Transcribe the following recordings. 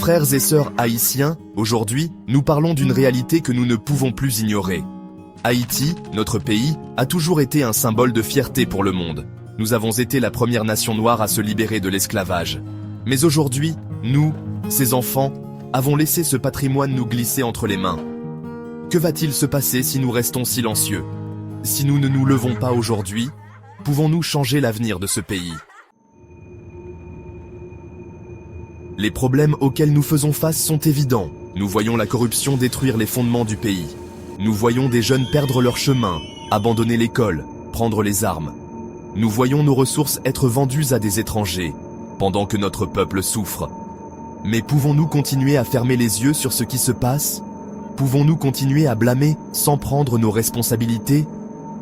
Frères et sœurs haïtiens, aujourd'hui, nous parlons d'une réalité que nous ne pouvons plus ignorer. Haïti, notre pays, a toujours été un symbole de fierté pour le monde. Nous avons été la première nation noire à se libérer de l'esclavage. Mais aujourd'hui, nous, ces enfants, avons laissé ce patrimoine nous glisser entre les mains. Que va-t-il se passer si nous restons silencieux? Si nous ne nous levons pas aujourd'hui, pouvons-nous changer l'avenir de ce pays? Les problèmes auxquels nous faisons face sont évidents. Nous voyons la corruption détruire les fondements du pays. Nous voyons des jeunes perdre leur chemin, abandonner l'école, prendre les armes. Nous voyons nos ressources être vendues à des étrangers, pendant que notre peuple souffre. Mais pouvons-nous continuer à fermer les yeux sur ce qui se passe? Pouvons-nous continuer à blâmer sans prendre nos responsabilités?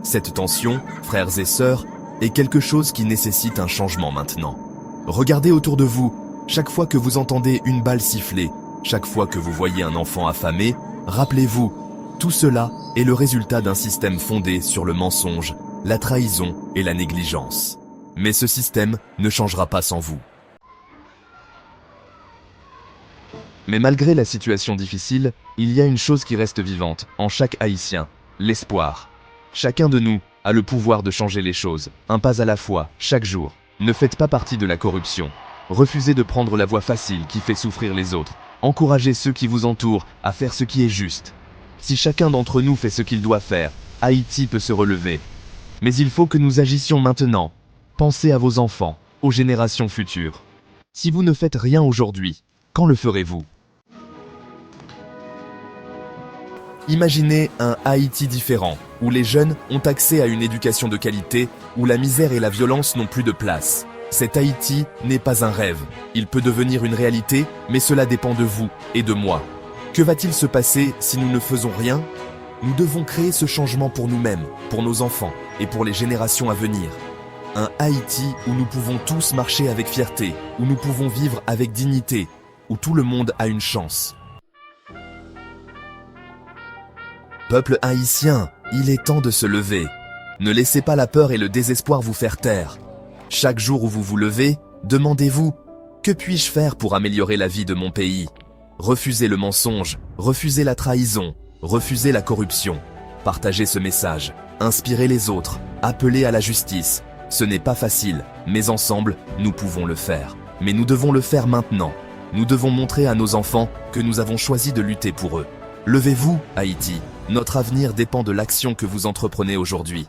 Cette tension, frères et sœurs, est quelque chose qui nécessite un changement maintenant. Regardez autour de vous, chaque fois que vous entendez une balle siffler, chaque fois que vous voyez un enfant affamé, rappelez-vous, tout cela est le résultat d'un système fondé sur le mensonge, la trahison et la négligence. Mais ce système ne changera pas sans vous. Mais malgré la situation difficile, il y a une chose qui reste vivante en chaque Haïtien, l'espoir. Chacun de nous a le pouvoir de changer les choses, un pas à la fois, chaque jour. Ne faites pas partie de la corruption. Refusez de prendre la voie facile qui fait souffrir les autres. Encouragez ceux qui vous entourent à faire ce qui est juste. Si chacun d'entre nous fait ce qu'il doit faire, Haïti peut se relever. Mais il faut que nous agissions maintenant. Pensez à vos enfants, aux générations futures. Si vous ne faites rien aujourd'hui, quand le ferez-vous? Imaginez un Haïti différent, où les jeunes ont accès à une éducation de qualité, où la misère et la violence n'ont plus de place. Cet Haïti n'est pas un rêve. Il peut devenir une réalité, mais cela dépend de vous et de moi. Que va-t-il se passer si nous ne faisons rien? Nous devons créer ce changement pour nous-mêmes, pour nos enfants et pour les générations à venir. Un Haïti où nous pouvons tous marcher avec fierté, où nous pouvons vivre avec dignité, où tout le monde a une chance. Peuple haïtien, il est temps de se lever. Ne laissez pas la peur et le désespoir vous faire taire. Chaque jour où vous vous levez, demandez-vous « Que puis-je faire pour améliorer la vie de mon pays ?» Refusez le mensonge, refusez la trahison, refusez la corruption. Partagez ce message, inspirez les autres, appelez à la justice. Ce n'est pas facile, mais ensemble, nous pouvons le faire. Mais nous devons le faire maintenant. Nous devons montrer à nos enfants que nous avons choisi de lutter pour eux. Levez-vous, Haïti. Notre avenir dépend de l'action que vous entreprenez aujourd'hui.